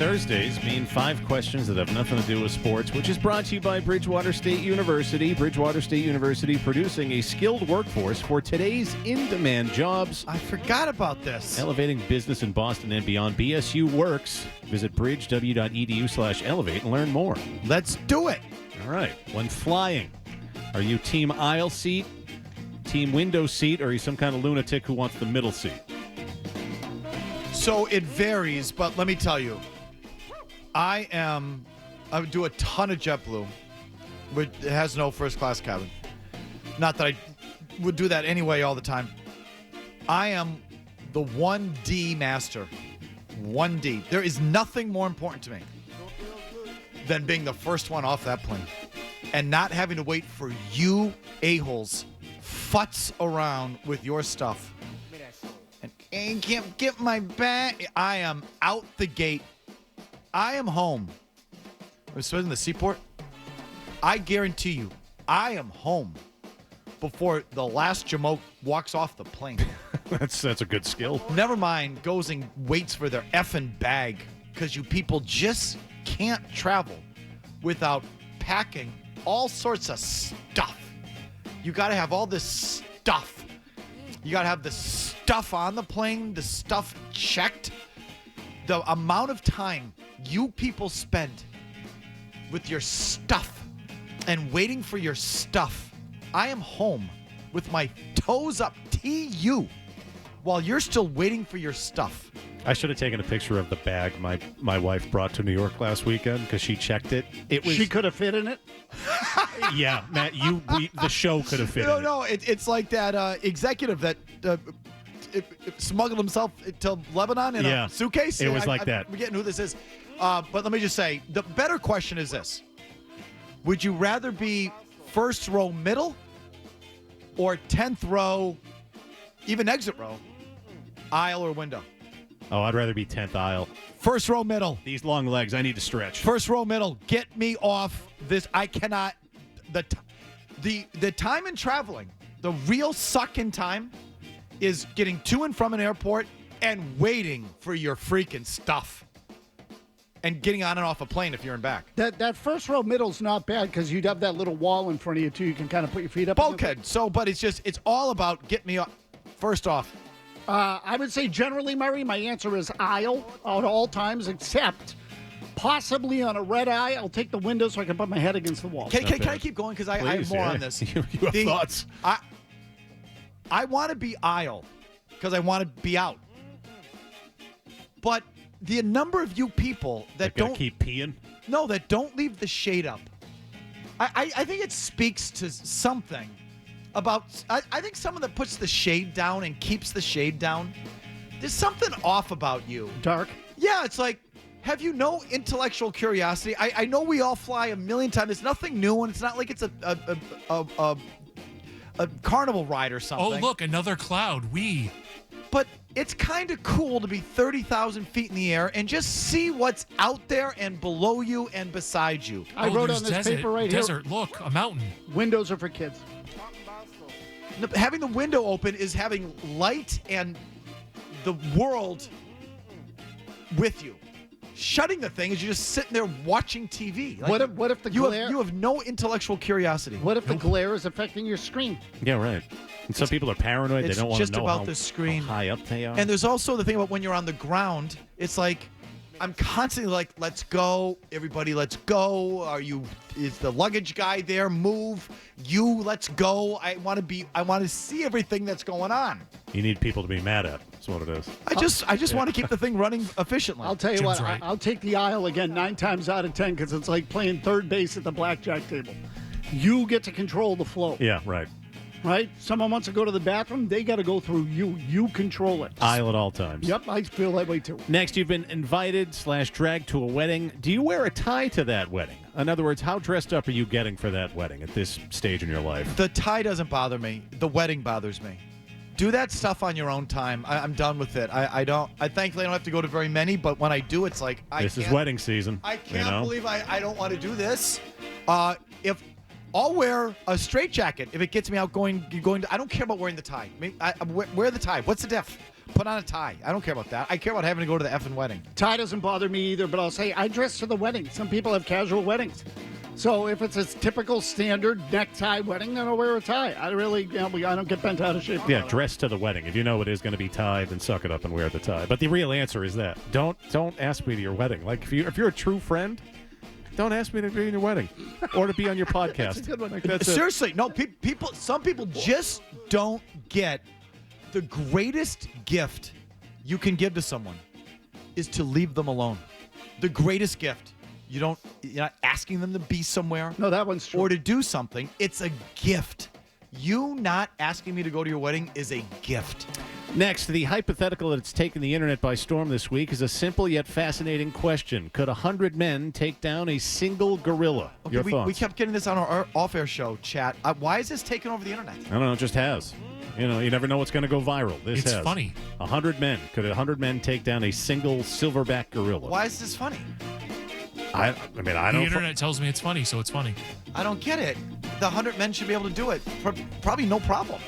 Thursdays mean 5 questions that have nothing to do with sports, which is brought to you by Bridgewater State University. Bridgewater State University producing a skilled workforce for today's in-demand jobs. I forgot about this. Elevating business in Boston and beyond. BSU works. Visit bridgew.edu/elevate and learn more. Let's do it. All right. When flying, are you team aisle seat, team window seat, or are you some kind of lunatic who wants the middle seat? So it varies, but let me tell you, I would do a ton of JetBlue, but it has no first class cabin. Not that I would do that anyway all the time. I am the 1D master. 1D. There is nothing more important to me than being the first one off that plane and not having to wait for you a-holes futz around with your stuff. And can't get my bag. I am out the gate. I am home. I was in the seaport. I guarantee you, I am home before the last Jamoke walks off the plane. That's a good skill. Never mind goes and waits for their effing bag because you people just can't travel without packing all sorts of stuff. You got to have all this stuff. You got to have the stuff on the plane, the stuff checked. The amount of time you people spend with your stuff and waiting for your stuff. I am home with my toes up to while you're still waiting for your stuff. I should have taken a picture of the bag my wife brought to New York last weekend because she checked it. She could have fit in it? Yeah, Matt, the show could have fit in it. No, it's like that executive that smuggled himself to Lebanon in a suitcase. It was like that. I'm forgetting who this is. But let me just say, the better question is this. Would you rather be first row middle or 10th row, even exit row, aisle or window? Oh, I'd rather be 10th aisle. First row middle. These long legs, I need to stretch. First row middle. Get me off this. I cannot. The time in traveling, the real suck in time is getting to and from an airport and waiting for your freaking stuff. And getting on and off a plane if you're in back. That first row middle's not bad because you'd have that little wall in front of you, too. You can kind of put your feet up. Bulkhead. So, but it's all about get me off. First off. I would say generally, Murray, my answer is aisle at all times, except possibly on a red eye. I'll take the window so I can put my head against the wall. Can I keep going? Because I have more on this. You have thoughts. I want to be aisle because I want to be out. But the number of you people that don't keep peeing? No, that don't leave the shade up. I think it speaks to something about. I think someone that puts the shade down and keeps the shade down. There's something off about you. Dark. Yeah, it's like, have you no intellectual curiosity? I know we all fly a million times. It's nothing new, and it's not like it's a carnival ride or something. Oh, look, another cloud. But it's kind of cool to be 30,000 feet in the air and just see what's out there and below you and beside you. I wrote on this paper right here. Desert, look, a mountain. Windows are for kids. Having the window open is having light and the world with you. Shutting the thing is you're just sitting there watching TV. Like, what if the glare? You have no intellectual curiosity. What if the glare is affecting your screen? Yeah, right. And some people are paranoid. They don't want to know about the screen. How high up they are. And there's also the thing about when you're on the ground. It's like I'm constantly like, let's go, everybody, let's go. Is the luggage guy there? Move. Let's go. I want to see everything that's going on. You need people to be mad at. That's what it is. I just want to keep the thing running efficiently. I'll tell you Jim's what, right. I'll take the aisle again 9 times out of 10 because it's like playing third base at the blackjack table. You get to control the flow. Yeah, right. Right? Someone wants to go to the bathroom, they got to go through you. You control it. Aisle at all times. Yep, I feel that way too. Next, you've been invited/dragged to a wedding. Do you wear a tie to that wedding? In other words, how dressed up are you getting for that wedding at this stage in your life? The tie doesn't bother me. The wedding bothers me. Do that stuff on your own time. I'm done with it. I thankfully don't have to go to very many, but when I do, it's like this is wedding season. I can't believe I don't want to do this. If I'll wear a straitjacket if it gets me out going to, I don't care about wearing the tie. I wear the tie. What's the diff? Put on a tie. I don't care about that. I care about having to go to the effing wedding. Tie doesn't bother me either, but I'll say I dress to the wedding. Some people have casual weddings. So if it's a typical standard necktie wedding, then I'll wear a tie. I really, I don't get bent out of shape. Yeah, dress to the wedding. If you know it is going to be tied, then suck it up and wear the tie. But the real answer is that don't ask me to your wedding. Like if you're a true friend, don't ask me to be in your wedding or to be on your podcast. That's a good one. Like, that's it. Seriously, no. Some people just don't get the greatest gift you can give to someone is to leave them alone. The greatest gift. You're not asking them to be somewhere. No, that one's true. Or to do something. It's a gift. You not asking me to go to your wedding is a gift. Next, the hypothetical that's taken the internet by storm this week is a simple yet fascinating question. Could 100 men take down a single gorilla? Okay, Your thoughts? we kept getting this on our off-air show, chat. Why is this taking over the internet? I don't know. It just has. You never know what's going to go viral. This It's has. funny. 100 men. Could 100 men take down a single silverback gorilla? Why is this funny? I mean, I The don't. internet tells me it's funny, so it's funny. I don't get it. The 100 men should be able to do it. Probably no problem.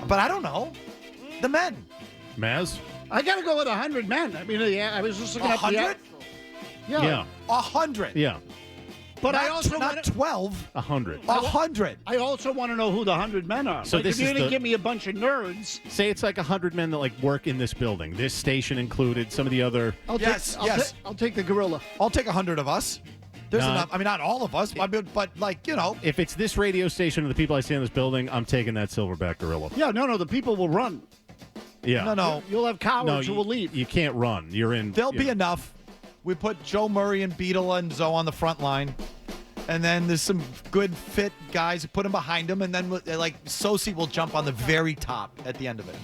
But I don't know. The men. Maz? I got to go with 100 men. I mean, I was just looking up the 100? Yeah. 100. Yeah. But not, I also not want 12. 100. 100. I also want to know who the 100 men are. So like, this if you're is going to the- give me a bunch of nerds, Say it's like 100 men that work in this building. This station included. Some of the other. Yes. I'll take the gorilla. I'll take 100 of us. There's No. enough. I mean, not all of us, but If it's this radio station and the people I see in this building, I'm taking that silverback gorilla. Yeah, no, the people will run. Yeah. No. You'll have cowards who will leave. You can't run. You're in. There'll be enough. We put Joe Murray and Beetle and Zoe on the front line. And then there's some good fit guys who put them behind them. And then Sosi will jump on the very top at the end of it.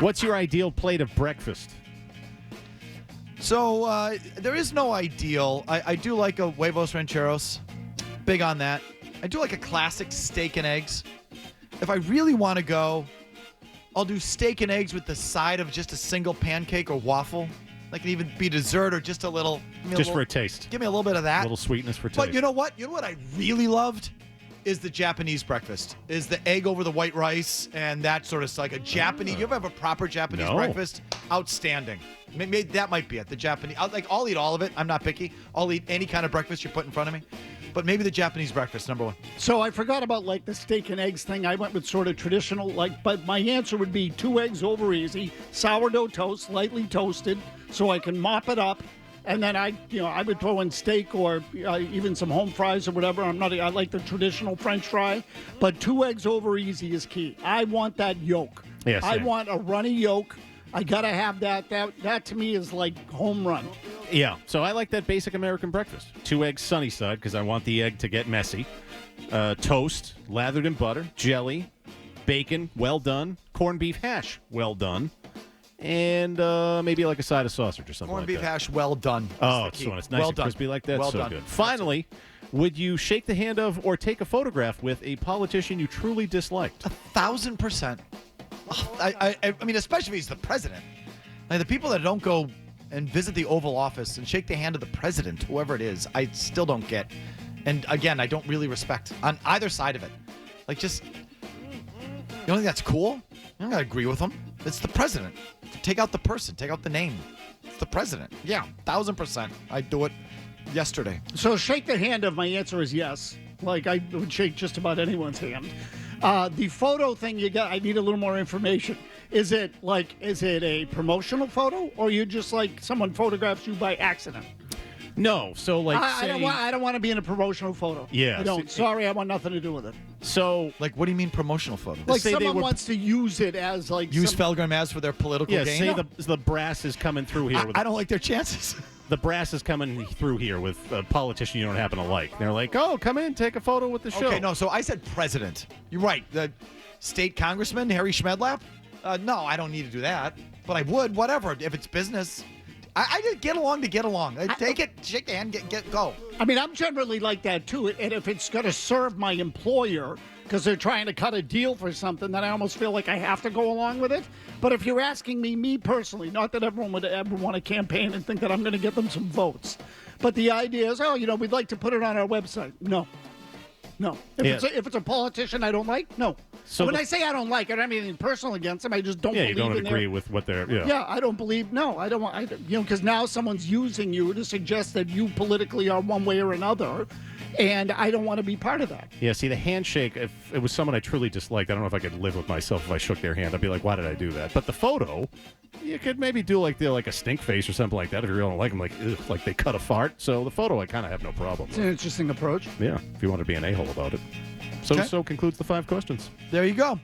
What's your ideal plate of breakfast? So there is no ideal. I do like a huevos rancheros. Big on that. I do like a classic steak and eggs. If I really want to go, I'll do steak and eggs with the side of just a single pancake or waffle. That can even be dessert or just a little. Just for a taste. Give me a little bit of that. A little sweetness for taste. But you know what? You know what I really loved? Is the Japanese breakfast. Is the egg over the white rice and that sort of like a Japanese. You ever have a proper Japanese No. breakfast? Outstanding. Maybe that might be it. The Japanese. I'll eat all of it. I'm not picky. I'll eat any kind of breakfast you put in front of me. But maybe the Japanese breakfast, number one. So I forgot about the steak and eggs thing. I went with sort of traditional, but my answer would be 2 eggs over easy, sourdough toast, lightly toasted, so I can mop it up. And then I would throw in steak or even some home fries or whatever. I like the traditional French fry, but 2 eggs over easy is key. I want that yolk. Yeah, I same. want a runny yolk. I gotta have that. That to me is like home run. Yeah. So I like that basic American breakfast. 2 eggs sunny side because I want the egg to get messy. Toast lathered in butter, jelly, bacon, well done, corned beef hash, well done, and maybe like a side of sausage or something Corned like beef that. hash, well done. Oh, That's the so key. when it's nice well and done. crispy like that, well so done. good. Finally, would you shake the hand of or take a photograph with a politician you truly disliked? 1,000%. I mean, especially if he's the president. Like the people that don't go and visit the Oval Office and shake the hand of the president, whoever it is, I still don't get. And again, I don't really respect on either side of it. Like, just, you don't think that's cool? I'm not gonna agree with him. It's the president. Take out the person. Take out the name. It's the president. Yeah, 1,000%. I'd do it yesterday. So shake the hand of, my answer is yes. Like I would shake just about anyone's hand. The photo thing I need a little more information. Is it a promotional photo or you just someone photographs you by accident? No. So I don't want to be in a promotional photo. Yeah, I don't. Sorry, I want nothing to do with it. So Like, what do you mean promotional photo? Like say they someone were- wants to use it as Use Felger Mazz for their political yeah, gain? say the brass is coming through here. I don't like their chances. The brass is coming through here with a politician you don't happen to like. They're like, oh, come in, take a photo with the show. Okay, no, so I said president. You're right. The state congressman, Harry Schmedlap? No, I don't need to do that. But I would, whatever, if it's business. I just get along to get along. Take it, shake the hand, go. I mean, I'm generally like that too. And if it's going to serve my employer because they're trying to cut a deal for something, then I almost feel like I have to go along with it. But if you're asking me personally, not that everyone would ever want to campaign and think that I'm going to get them some votes, but the idea is, we'd like to put it on our website. No. If it's a politician I don't like, no. So when I say I don't like it, I don't have anything personal against them. I just don't yeah, believe you don't in agree their, with what they're. Yeah. Yeah, I don't believe. No, I don't want. Because now someone's using you to suggest that you politically are one way or another, and I don't want to be part of that. Yeah, see, the handshake, if it was someone I truly disliked, I don't know if I could live with myself if I shook their hand. I'd be like, why did I do that? But the photo, you could maybe do like a stink face or something like that if you really don't like them, like, ugh, like they cut a fart. So the photo, I kind of have no problem It's with. an interesting approach. Yeah, if you want to be an a-hole about it. So, Okay. so concludes the 5 questions. There you go.